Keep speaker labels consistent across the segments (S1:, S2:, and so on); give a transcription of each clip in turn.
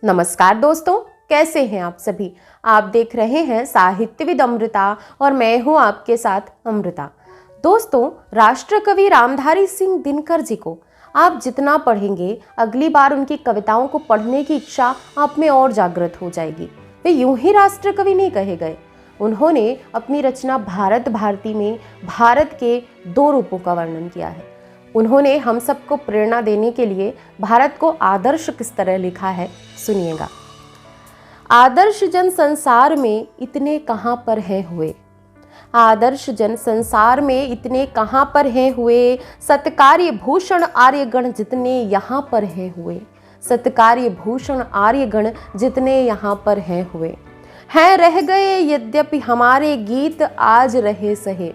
S1: नमस्कार दोस्तों, कैसे हैं आप सभी। आप देख रहे हैं साहित्यविद अमृता और मैं हूं आपके साथ अमृता। दोस्तों, राष्ट्रकवि रामधारी सिंह दिनकर जी को आप जितना पढ़ेंगे, अगली बार उनकी कविताओं को पढ़ने की इच्छा आप में और जागृत हो जाएगी। वे यूं ही राष्ट्रकवि नहीं कहे गए। उन्होंने अपनी रचना भारत भारती में भारत के दो रूपों का वर्णन किया है। उन्होंने हम सबको प्रेरणा देने के लिए भारत को आदर्श किस तरह लिखा है, सुनिएगा। आदर्श जन संसार में इतने कहाँ पर है हुए, आदर्श जन संसार में इतने कहाँ पर हैं हुए, सत्कार्य भूषण आर्यगण जितने यहाँ पर हैं हुए, सत्कार्य भूषण आर्यगण जितने यहाँ पर हैं हुए। हैं रह गए यद्यपि हमारे गीत आज रहे सहे,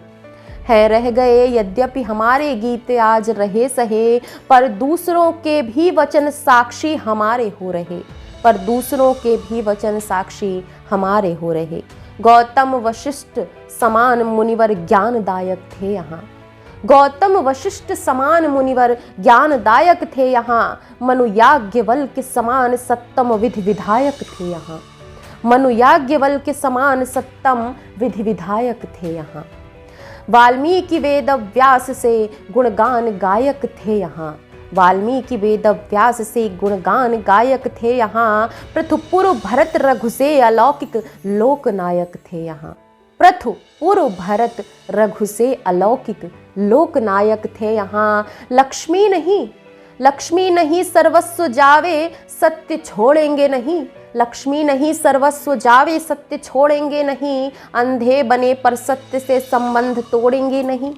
S1: हैं रह गए यद्यपि हमारे गीत आज रहे सहे, पर दूसरों के भी वचन साक्षी हमारे हो रहे, पर दूसरों के भी वचन साक्षी हमारे हो रहे। गौतम वशिष्ठ समान मुनिवर ज्ञानदायक थे यहाँ, गौतम वशिष्ठ समान मुनिवर ज्ञानदायक थे यहाँ, मनु याज्ञवल्क्य के समान सत्तम विधि विधायक थे यहाँ, मनु याज्ञवल्क्य के समान सत्तम विधि विधायक थे यहाँ। वाल्मीकि वेद व्यास से गुणगान गायक थे यहाँ, वाल्मीकि वेद व्यास से गुणगान गायक थे यहाँ। पृथुपुरु भरत रघु से अलौकिक लोकनायक थे यहाँ, पृथुपुरु भरत रघु से अलौकिक लोकनायक थे यहाँ। लक्ष्मी नहीं सर्वस्व जावे सत्य छोड़ेंगे नहीं, लक्ष्मी नहीं सर्वस्व जावे सत्य छोड़ेंगे नहीं, अंधे बने पर सत्य से संबंध तोड़ेंगे नहीं।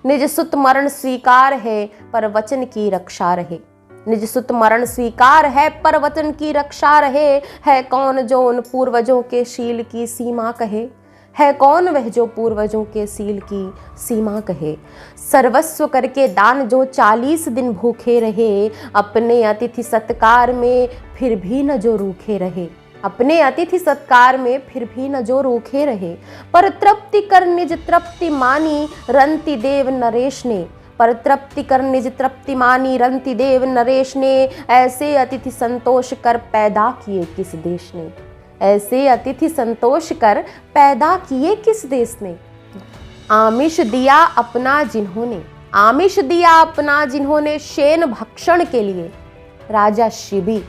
S1: निज सुत मरण स्वीकार है पर वचन की रक्षा रहे, निज सुत मरण स्वीकार है पर वचन की रक्षा रहे। है कौन जो उन पूर्वजों के शील की सीमा कहे, है कौन वह जो पूर्वजों के सील की सीमा कहे। सर्वस्व करके दान जो 40 दिन भूखे रहे, अपने अतिथि सत्कार में फिर भी न जो रूखे रहे, अपने अतिथि सत्कार में फिर भी न जो रूखे रहे। पर तृप्ति कर निज तृप्ति मानी रंति देव नरेश ने, पर तृप्ति कर निज तृप्ति मानी रंति देव नरेश ने। ऐसे अतिथि संतोष कर पैदा किए किस देश ने, ऐसे अतिथि संतोष कर पैदा किए किस देश ने। आमिष दिया अपना जिन्होंने, आमिष दिया अपना जिन्होंने शेन भक्षण के लिए राजा शिबी,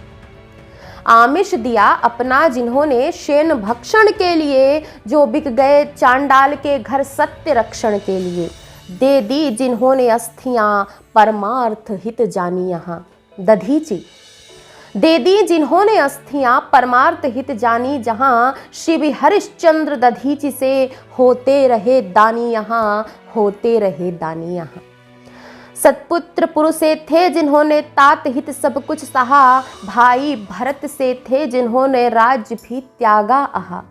S1: आमिष दिया अपना जिन्होंने शेन भक्षण के लिए, जो बिक गए चांडाल के घर सत्य रक्षण के लिए। दे दी जिन्होंने अस्थियां परमार्थ हित जानी यहाँ, दधीचि दे दी जिन्होंने अस्थियां परमार्थ हित जानी जहाँ। शिव हरिश्चंद्र दधीचि से होते रहे दानी यहाँ, होते रहे दानी यहाँ। सत्पुत्र पुरुषे थे जिन्होंने तात हित सब कुछ सहा, भाई भरत से थे जिन्होंने राज्य भी त्यागा आहा।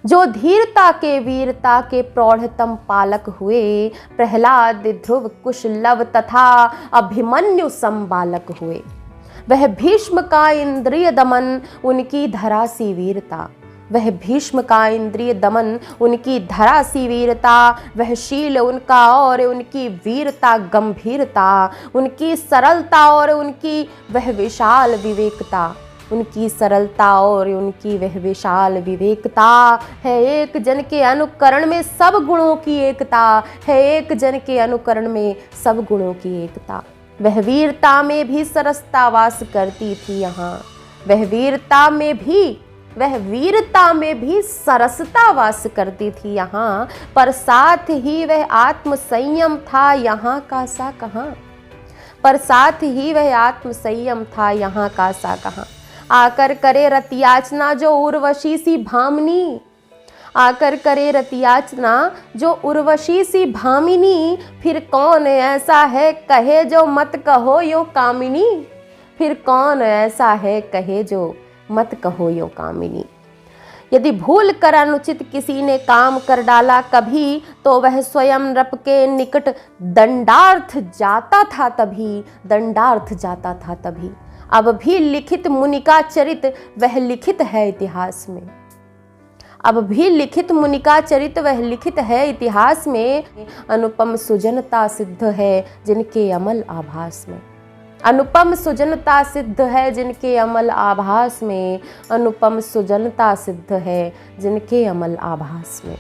S1: जो धीरता के वीरता के प्रौढ़तम पालक हुए, प्रहलाद ध्रुव कुश लव तथा अभिमन्यु संबालक हुए। वह भीष्म का इंद्रिय दमन उनकी धरासी वीरता, वह भीष्म का इंद्रिय दमन उनकी धरासी वीरता। वह शील उनका और उनकी वीरता गंभीरता, उनकी सरलता और उनकी वह विशाल विवेकता, उनकी सरलता और उनकी वह विशाल विवेकता। है एक जन के अनुकरण में सब गुणों की एकता, है एक जन के अनुकरण में सब गुणों की एकता। वह वीरता में भी सरसता वास करती थी यहाँ, वह वीरता में भी सरसता वास करती थी यहाँ। पर साथ ही वह आत्म संयम था यहाँ का सा कहाँ, पर साथ ही वह आत्म संयम था यहाँ का सा कहाँ। आकर करे रतियाचना जो उर्वशी सी भामिनी, आकर करे रतियाचना जो उर्वशी सी भामिनी। फिर कौन ऐसा है कहे जो मत कहो यो कामिनी, फिर कौन ऐसा है कहे जो मत कहो यो कामिनी। यदि भूल कर अनुचित किसी ने काम कर डाला कभी, तो वह स्वयं रब के निकट दंडार्थ जाता था तभी, दंडार्थ जाता था तभी। अब भी लिखित मुनि का चरित वह लिखित है इतिहास में, अब भी लिखित मुनि का चरित वह लिखित है इतिहास में। अनुपम सुजनता सिद्ध है जिनके अमल आभास में, अनुपम सुजनता सिद्ध है जिनके अमल आभास में, अनुपम सुजनता सिद्ध है जिनके अमल आभास में।